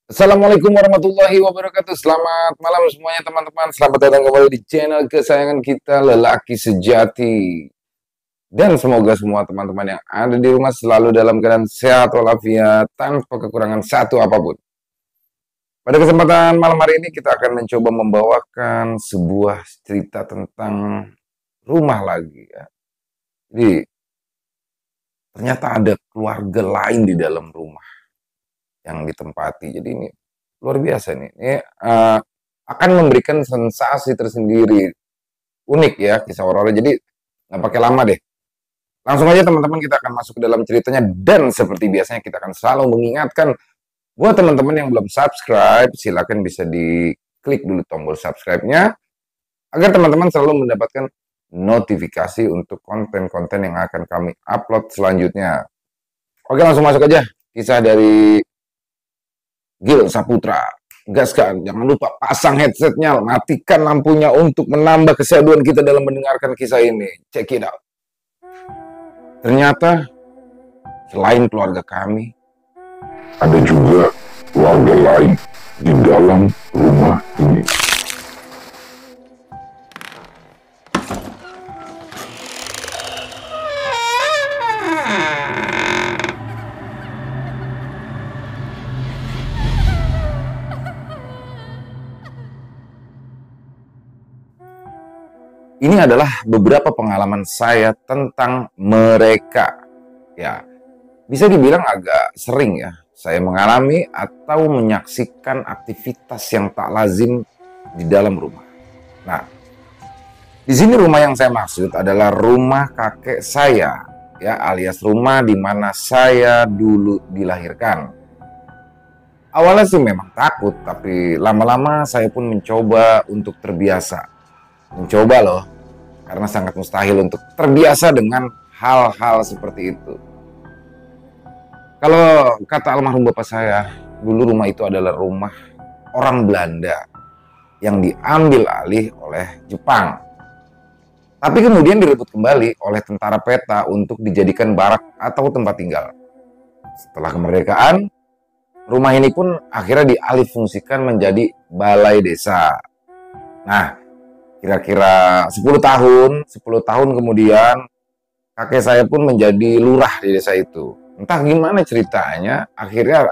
Assalamualaikum warahmatullahi wabarakatuh. Selamat malam semuanya teman-teman. Selamat datang kembali di channel kesayangan kita, Lelaki Sejati. Dan semoga semua teman-teman yang ada di rumah selalu dalam keadaan sehat walafiat tanpa kekurangan satu apapun. Pada kesempatan malam hari ini kita akan mencoba membawakan sebuah cerita tentang rumah lagi ya. Jadi ternyata ada keluarga lain di dalam rumah yang ditempati. Jadi ini luar biasa nih. Ini akan memberikan sensasi tersendiri. Unik ya kisah horornya. Jadi nggak pakai lama deh. Langsung aja teman-teman kita akan masuk ke dalam ceritanya. Dan seperti biasanya kita akan selalu mengingatkan buat teman-teman yang belum subscribe, silakan bisa diklik dulu tombol subscribe-nya agar teman-teman selalu mendapatkan notifikasi untuk konten-konten yang akan kami upload selanjutnya. Oke, langsung masuk aja. Kisah dari Gil Saputra. Gaskan, jangan lupa pasang headsetnya, matikan lampunya untuk menambah keseduan kita dalam mendengarkan kisah ini. Check it out. Ternyata selain keluarga kami, ada juga keluarga lain di dalam rumah ini. Ini adalah beberapa pengalaman saya tentang mereka. Ya, bisa dibilang agak sering ya, saya mengalami atau menyaksikan aktivitas yang tak lazim di dalam rumah. Nah, di sini rumah yang saya maksud adalah rumah kakek saya, ya, alias rumah di mana saya dulu dilahirkan. Awalnya sih memang takut, tapi lama-lama saya pun mencoba untuk terbiasa. Mencoba loh, karena sangat mustahil untuk terbiasa dengan hal-hal seperti itu. Kalau kata almarhum bapak saya, dulu rumah itu adalah rumah orang Belanda yang diambil alih oleh Jepang. Tapi kemudian direbut kembali oleh tentara peta untuk dijadikan barak atau tempat tinggal. Setelah kemerdekaan, rumah ini pun akhirnya dialihfungsikan menjadi balai desa. Nah, kira-kira 10 tahun kemudian kakek saya pun menjadi lurah di desa itu. Entah gimana ceritanya, akhirnya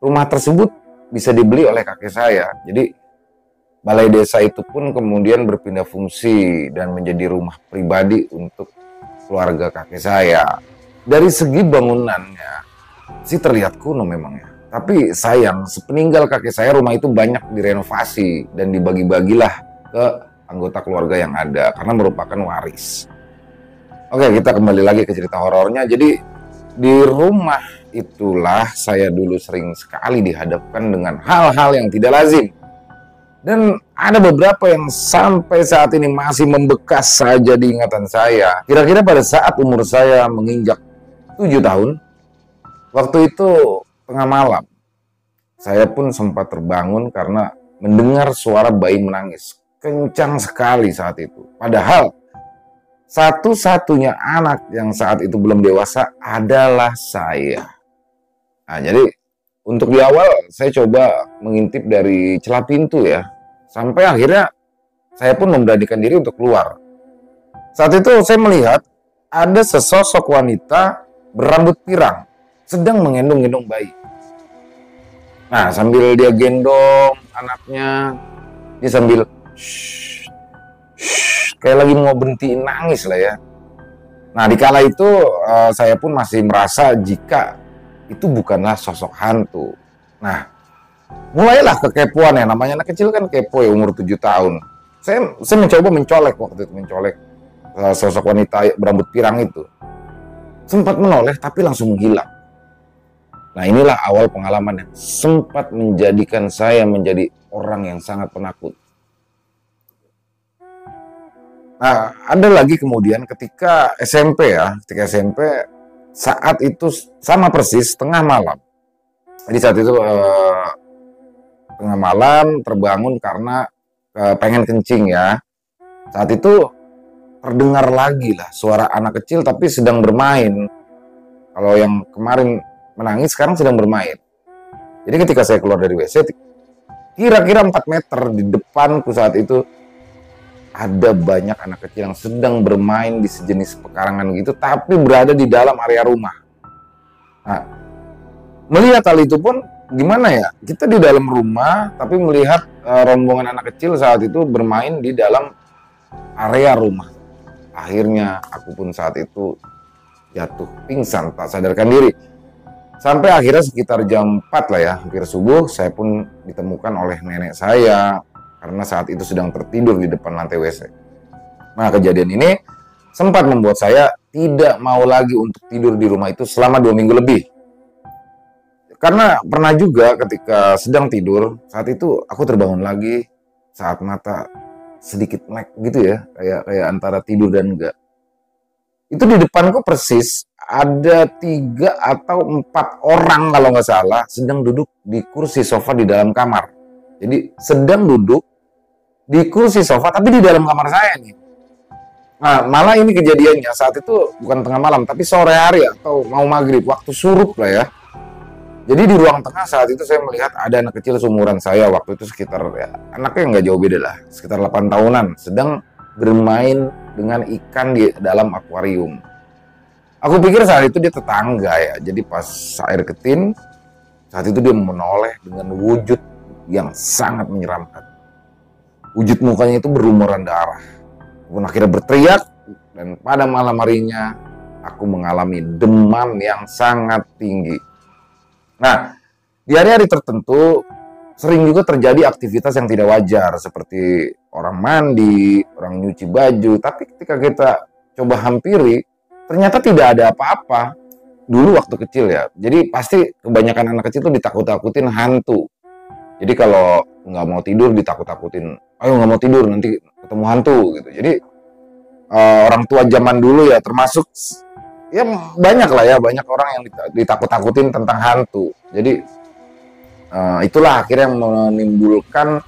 rumah tersebut bisa dibeli oleh kakek saya. Jadi balai desa itu pun kemudian berpindah fungsi dan menjadi rumah pribadi untuk keluarga kakek saya. Dari segi bangunannya sih terlihat kuno memangnya. Tapi sayang, sepeninggal kakek saya rumah itu banyak direnovasi dan dibagi-bagilah ke anggota keluarga yang ada karena merupakan waris. Oke, kita kembali lagi ke cerita horornya. Jadi di rumah itulah saya dulu sering sekali dihadapkan dengan hal-hal yang tidak lazim. Dan ada beberapa yang sampai saat ini masih membekas saja di ingatan saya. Kira-kira pada saat umur saya menginjak 7 tahun, waktu itu tengah malam, saya pun sempat terbangun karena mendengar suara bayi menangis. Kencang sekali saat itu. Padahal satu-satunya anak yang saat itu belum dewasa adalah saya. Nah, jadi untuk di awal saya coba mengintip dari celah pintu ya. Sampai akhirnya saya pun memberanikan diri untuk keluar. Saat itu saya melihat ada sesosok wanita berambut pirang sedang menggendong-gendong bayi. Nah, sambil dia gendong anaknya, dia sambil kayak lagi mau berhentiin nangis lah ya. Nah, dikala itu saya pun masih merasa jika itu bukanlah sosok hantu. Nah, mulailah kekepoan ya, namanya anak kecil kan kepo ya, umur 7 tahun. Saya mencoba mencolek waktu itu, mencolek sosok wanita berambut pirang itu. Sempat menoleh tapi langsung menghilang. Nah, inilah awal pengalaman yang sempat menjadikan saya menjadi orang yang sangat penakut. Nah, ada lagi kemudian ketika SMP ya, saat itu sama persis tengah malam. Jadi saat itu tengah malam terbangun karena pengen kencing ya. Saat itu terdengar lagi lah suara anak kecil tapi sedang bermain. Kalau yang kemarin menangis sekarang sedang bermain. Jadi ketika saya keluar dari WC, kira-kira 4 meter di depanku saat itu ada banyak anak kecil yang sedang bermain di sejenis pekarangan gitu, tapi berada di dalam area rumah. Nah, melihat hal itu pun gimana ya, kita di dalam rumah tapi melihat rombongan anak kecil saat itu bermain di dalam area rumah. Akhirnya aku pun saat itu jatuh pingsan, tak sadarkan diri. Sampai akhirnya sekitar jam 4 lah ya, hampir subuh, saya pun ditemukan oleh nenek saya karena saat itu sedang tertidur di depan lantai WC. Nah, kejadian ini sempat membuat saya tidak mau lagi untuk tidur di rumah itu selama 2 minggu lebih. Karena pernah juga ketika sedang tidur, saat itu aku terbangun lagi saat mata sedikit melek gitu ya, kayak antara tidur dan enggak. Itu di depanku persis ada 3 atau 4 orang kalau nggak salah sedang duduk di kursi sofa di dalam kamar. Jadi sedang duduk di kursi sofa tapi di dalam kamar saya nih. Nah, malah ini kejadiannya saat itu bukan tengah malam tapi sore hari atau mau maghrib, waktu surup lah ya. Jadi di ruang tengah saat itu saya melihat ada anak kecil seumuran saya, waktu itu sekitar ya, anaknya nggak jauh beda lah, sekitar 8 tahunan, sedang bermain dengan ikan di dalam akuarium. Aku pikir saat itu dia tetangga ya, jadi pas air ketin, saat itu dia menoleh dengan wujud yang sangat menyeramkan. Wujud mukanya itu berlumuran darah. Aku pun akhirnya berteriak, dan pada malam harinya aku mengalami demam yang sangat tinggi. Nah, di hari-hari tertentu sering juga terjadi aktivitas yang tidak wajar seperti orang mandi, orang nyuci baju. Tapi ketika kita coba hampiri, ternyata tidak ada apa-apa. Dulu waktu kecil ya, jadi pasti kebanyakan anak kecil tuh ditakut-takutin hantu. Jadi kalau nggak mau tidur ditakut-takutin, ayo nggak mau tidur nanti ketemu hantu gitu. Jadi orang tua zaman dulu ya termasuk ya banyak lah ya, banyak orang yang ditakut-takutin tentang hantu. Jadi itulah akhirnya yang menimbulkan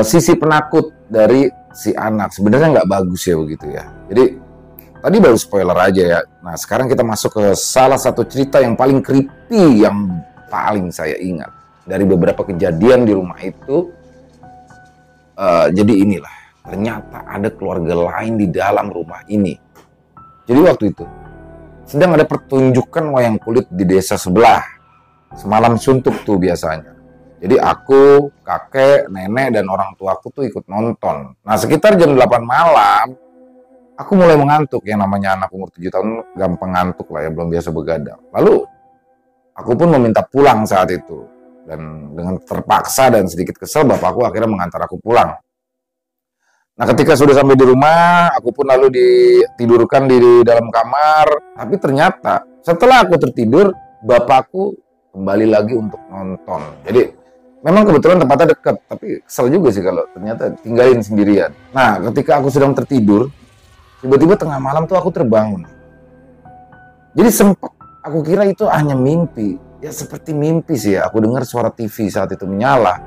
sisi penakut dari si anak. Sebenarnya nggak bagus ya begitu ya. Jadi tadi baru spoiler aja ya. Nah sekarang kita masuk ke salah satu cerita yang paling creepy yang paling saya ingat dari beberapa kejadian di rumah itu. Jadi inilah, ternyata ada keluarga lain di dalam rumah ini. Jadi waktu itu sedang ada pertunjukan wayang kulit di desa sebelah. Semalam suntuk tuh biasanya. Jadi aku, kakek, nenek, dan orang tuaku tuh ikut nonton. Nah sekitar jam 8 malam, aku mulai mengantuk. Yang namanya anak umur 7 tahun gampang ngantuk lah ya, belum biasa begadang. Lalu aku pun meminta pulang saat itu. Dan dengan terpaksa dan sedikit kesel, bapakku akhirnya mengantar aku pulang. Nah ketika sudah sampai di rumah, aku pun lalu ditidurkan di dalam kamar. Tapi ternyata setelah aku tertidur, bapakku kembali lagi untuk nonton. Jadi memang kebetulan tempatnya dekat, tapi kesel juga sih kalau ternyata tinggalin sendirian. Nah ketika aku sedang tertidur, tiba-tiba tengah malam tuh aku terbangun. Jadi sempat aku kira itu hanya mimpi. Ya seperti mimpi sih ya, aku dengar suara TV saat itu menyala.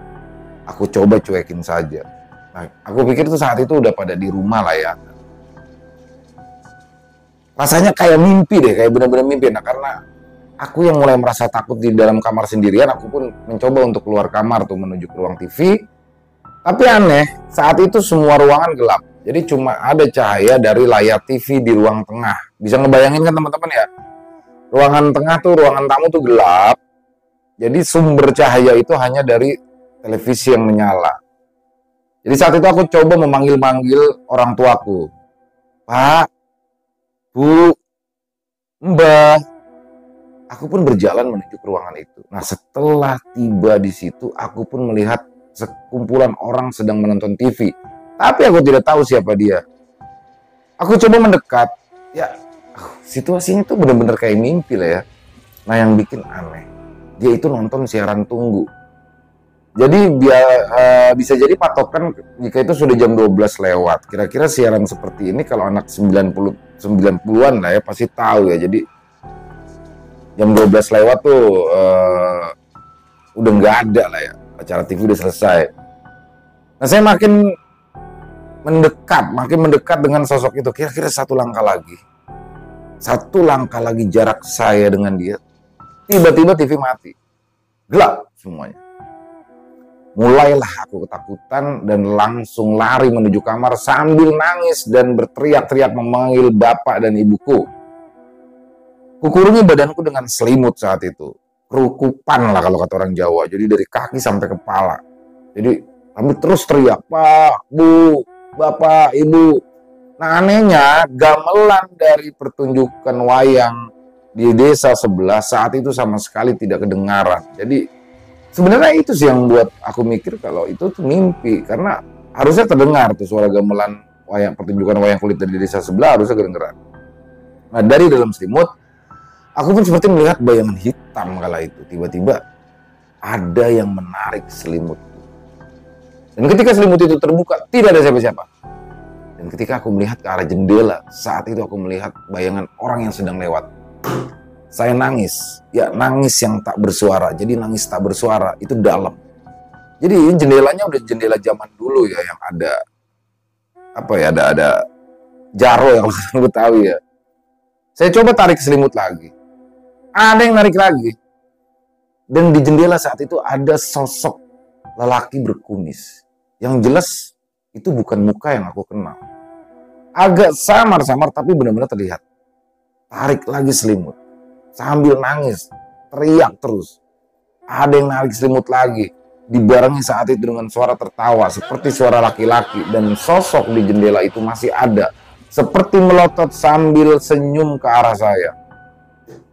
Aku coba cuekin saja. Nah, aku pikir tuh saat itu udah pada di rumah lah ya. Rasanya kayak mimpi deh, kayak benar-benar mimpi. Nah, karena aku yang mulai merasa takut di dalam kamar sendirian, aku pun mencoba untuk keluar kamar tuh menuju ke ruang TV. Tapi aneh, saat itu semua ruangan gelap. Jadi cuma ada cahaya dari layar TV di ruang tengah. Bisa ngebayangin kan teman-teman ya? Ruangan tengah tuh, ruangan tamu tuh gelap. Jadi sumber cahaya itu hanya dari televisi yang menyala. Jadi saat itu aku coba memanggil-manggil orang tuaku. Pak, Bu, Mbah. Aku pun berjalan menuju ke ruangan itu. Nah setelah tiba di situ, aku pun melihat sekumpulan orang sedang menonton TV. Tapi aku tidak tahu siapa dia. Aku coba mendekat. Ya, situasinya tuh benar-benar kayak mimpi lah ya. Nah yang bikin aneh, dia itu nonton siaran tunggu. Jadi bisa jadi patokan jika itu sudah jam 12 lewat. Kira-kira siaran seperti ini kalau anak 90-an lah ya pasti tahu ya. Jadi jam 12 lewat tuh udah nggak ada lah ya. Acara TV udah selesai. Nah saya makin mendekat dengan sosok itu. Kira-kira satu langkah lagi jarak saya dengan dia. Tiba-tiba TV mati. gelap semuanya. Mulailah aku ketakutan dan langsung lari menuju kamar sambil nangis dan berteriak-teriak memanggil bapak dan ibuku. Kukurungi badanku dengan selimut saat itu. Kerukupan lah kalau kata orang Jawa. Jadi dari kaki sampai kepala. Jadi kami terus teriak, Pak, Bu, Bapak, Ibu. Nah anehnya gamelan dari pertunjukan wayang di desa sebelah saat itu sama sekali tidak kedengaran. Jadi sebenarnya itu sih yang buat aku mikir kalau itu tuh mimpi, karena harusnya terdengar tuh suara gamelan wayang pertunjukan wayang kulit dari desa sebelah harusnya kedengeran. Nah dari dalam selimut aku pun seperti melihat bayangan hitam kala itu. Tiba-tiba ada yang menarik selimut. Dan ketika selimut itu terbuka tidak ada siapa-siapa. Dan ketika aku melihat ke arah jendela, saat itu aku melihat bayangan orang yang sedang lewat. Saya nangis, ya nangis yang tak bersuara. Jadi nangis tak bersuara itu dalam. Jadi jendelanya udah jendela zaman dulu ya, yang ada apa ya, ada jaro yang aku tahu ya. Saya coba tarik selimut lagi, ada yang narik lagi. Dan di jendela saat itu ada sosok lelaki berkumis. Yang jelas itu bukan muka yang aku kenal. Agak samar-samar tapi benar-benar terlihat. Tarik lagi selimut. Sambil nangis, teriak terus. Ada yang narik selimut lagi. Dibarengi saat itu dengan suara tertawa seperti suara laki-laki. Dan sosok di jendela itu masih ada. Seperti melotot sambil senyum ke arah saya.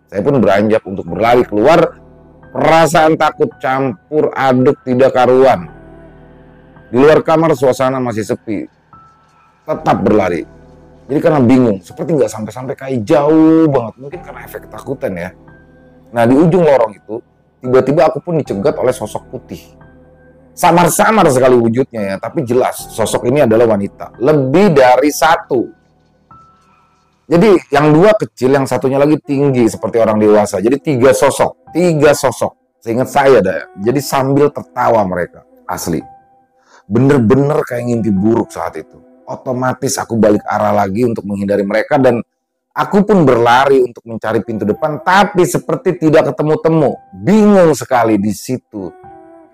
Saya pun beranjak untuk berlari keluar. Perasaan takut campur aduk tidak karuan. Di luar kamar suasana masih sepi. Tetap berlari. Jadi karena bingung, seperti nggak sampai-sampai kayak jauh banget. Mungkin karena efek ketakutan ya. Nah di ujung lorong itu, tiba-tiba aku pun dicegat oleh sosok putih. Samar-samar sekali wujudnya ya, tapi jelas sosok ini adalah wanita. Lebih dari satu. Jadi yang dua kecil, yang satunya lagi tinggi seperti orang dewasa. Jadi tiga sosok. Seingat saya dah. Jadi sambil tertawa mereka. Asli. Bener-bener kayak ngimpi buruk saat itu. Otomatis aku balik arah lagi untuk menghindari mereka dan aku pun berlari untuk mencari pintu depan, tapi seperti tidak ketemu-temu. Bingung sekali di situ.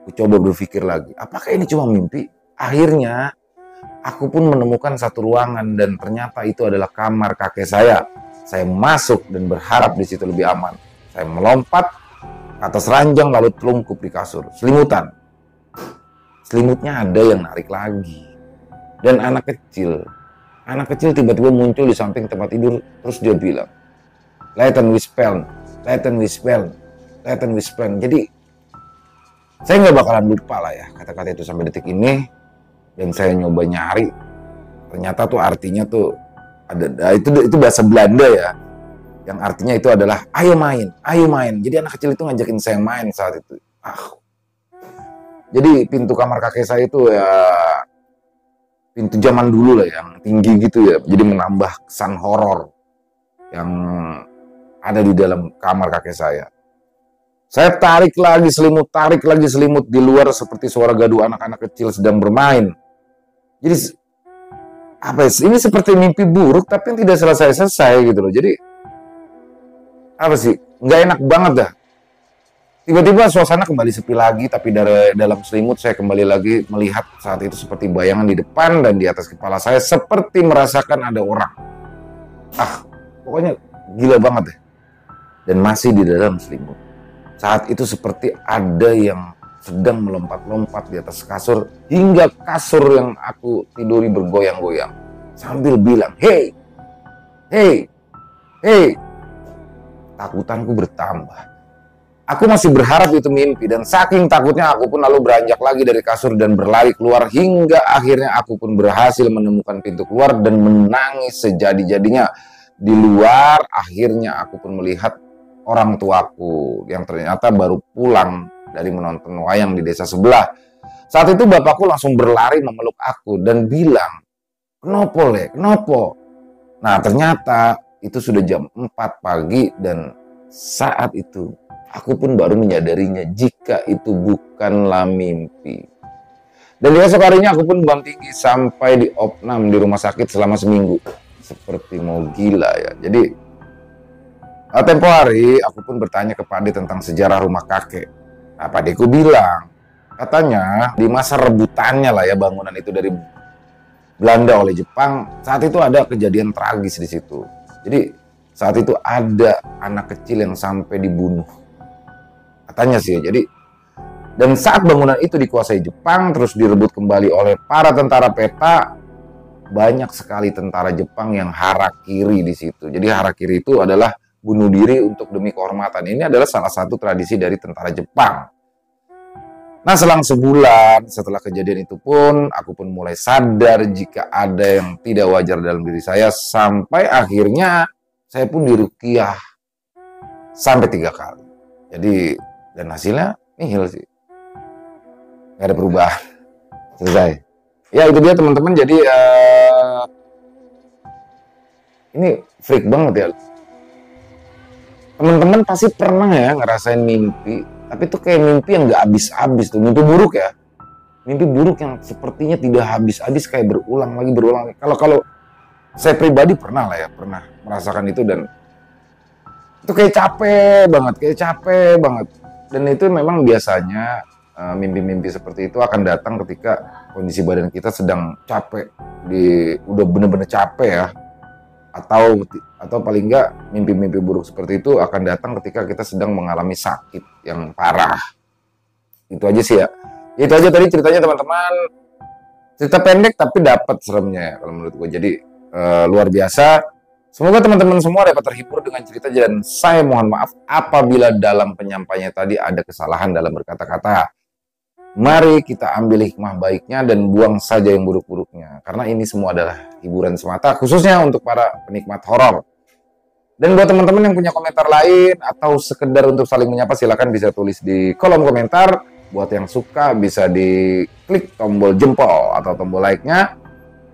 Aku coba berpikir lagi, apakah ini cuma mimpi? Akhirnya aku pun menemukan satu ruangan dan ternyata itu adalah kamar kakek saya. Saya masuk dan berharap di situ lebih aman. Saya melompat ke atas ranjang lalu telungkup di kasur, selimutan. Selimutnya ada yang narik lagi. Dan anak kecil tiba-tiba muncul di samping tempat tidur, terus dia bilang, Laten Wispeln. Jadi saya nggak bakalan lupa lah ya kata-kata itu sampai detik ini. Dan saya nyoba nyari, ternyata tuh artinya tuh ada itu bahasa Belanda ya, yang artinya itu adalah ayo main. Jadi anak kecil itu ngajakin saya main saat itu. Jadi pintu kamar kakek saya itu ya pintu zaman dulu lah yang tinggi gitu ya, jadi menambah kesan horor yang ada di dalam kamar kakek saya. Saya tarik lagi selimut di luar seperti suara gaduh anak-anak kecil sedang bermain. Jadi apa sih, ini seperti mimpi buruk tapi tidak selesai gitu loh. Jadi apa sih, nggak enak banget dah. Tiba-tiba suasana kembali sepi lagi, tapi dari dalam selimut saya kembali lagi melihat saat itu seperti bayangan di depan dan di atas kepala saya seperti merasakan ada orang. Pokoknya gila banget deh. Dan masih di dalam selimut. Saat itu seperti ada yang sedang melompat-lompat di atas kasur hingga kasur yang aku tiduri bergoyang-goyang. Sambil bilang, hey. Takutanku bertambah. Aku masih berharap itu mimpi dan saking takutnya aku pun lalu beranjak lagi dari kasur dan berlari keluar hingga akhirnya aku pun berhasil menemukan pintu keluar dan menangis sejadi-jadinya. Di luar akhirnya aku pun melihat orang tuaku yang ternyata baru pulang dari menonton wayang di desa sebelah. Saat itu bapakku langsung berlari memeluk aku dan bilang, "Kenapa, Le? Kenapa?" Nah ternyata itu sudah jam 4 pagi dan saat itu aku pun baru menyadarinya jika itu bukanlah mimpi. Dan di esok harinya aku pun demam tinggi sampai di opnam di rumah sakit selama seminggu. Seperti mau gila ya. Jadi tempo hari aku pun bertanya ke Pak D tentang sejarah rumah kakek. Nah, Pak Deku bilang, katanya di masa rebutannya lah ya bangunan itu dari Belanda oleh Jepang, saat itu ada kejadian tragis di situ. Jadi saat itu ada anak kecil yang sampai dibunuh. Katanya sih, jadi dan saat bangunan itu dikuasai Jepang terus direbut kembali oleh para tentara peta, banyak sekali tentara Jepang yang harakiri di situ. Jadi harakiri itu adalah bunuh diri untuk demi kehormatan. Ini adalah salah satu tradisi dari tentara Jepang. Nah, selang sebulan setelah kejadian itu pun, aku pun mulai sadar jika ada yang tidak wajar dalam diri saya, sampai akhirnya saya pun diruqyah sampai 3 kali. Jadi, dan hasilnya nihil sih. Gak ada perubahan. Selesai. Ya, itu dia teman-teman. Jadi, ini freak banget ya. Teman-teman pasti pernah ya ngerasain mimpi, tapi itu kayak mimpi yang nggak habis-habis tuh, mimpi buruk ya. Mimpi buruk yang sepertinya tidak habis-habis, kayak berulang lagi. Kalau saya pribadi pernah lah ya, pernah merasakan itu, dan itu kayak capek banget. Dan itu memang biasanya mimpi-mimpi seperti itu akan datang ketika kondisi badan kita sedang capek, udah bener-bener capek ya. Atau paling enggak mimpi-mimpi buruk seperti itu akan datang ketika kita sedang mengalami sakit yang parah. Itu aja sih ya. Itu aja tadi ceritanya teman-teman. Cerita pendek tapi dapat seremnya ya kalau menurut gue. Jadi luar biasa. Semoga teman-teman semua dapat terhibur dengan cerita, dan saya mohon maaf apabila dalam penyampaiannya tadi ada kesalahan dalam berkata-kata. Mari kita ambil hikmah baiknya dan buang saja yang buruk-buruknya. Karena ini semua adalah hiburan semata, khususnya untuk para penikmat horor. Dan buat teman-teman yang punya komentar lain atau sekedar untuk saling menyapa, silakan bisa tulis di kolom komentar. Buat yang suka bisa diklik tombol jempol atau tombol like-nya.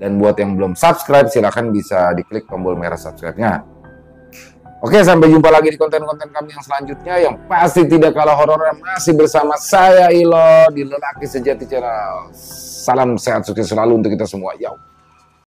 Dan buat yang belum subscribe, silakan bisa diklik tombol merah subscribe-nya. Oke, sampai jumpa lagi di konten-konten kami yang selanjutnya yang pasti tidak kalah horor. Masih bersama saya Ilo di Lelaki Sejati Channel. Salam sehat sukses selalu untuk kita semua. Yo.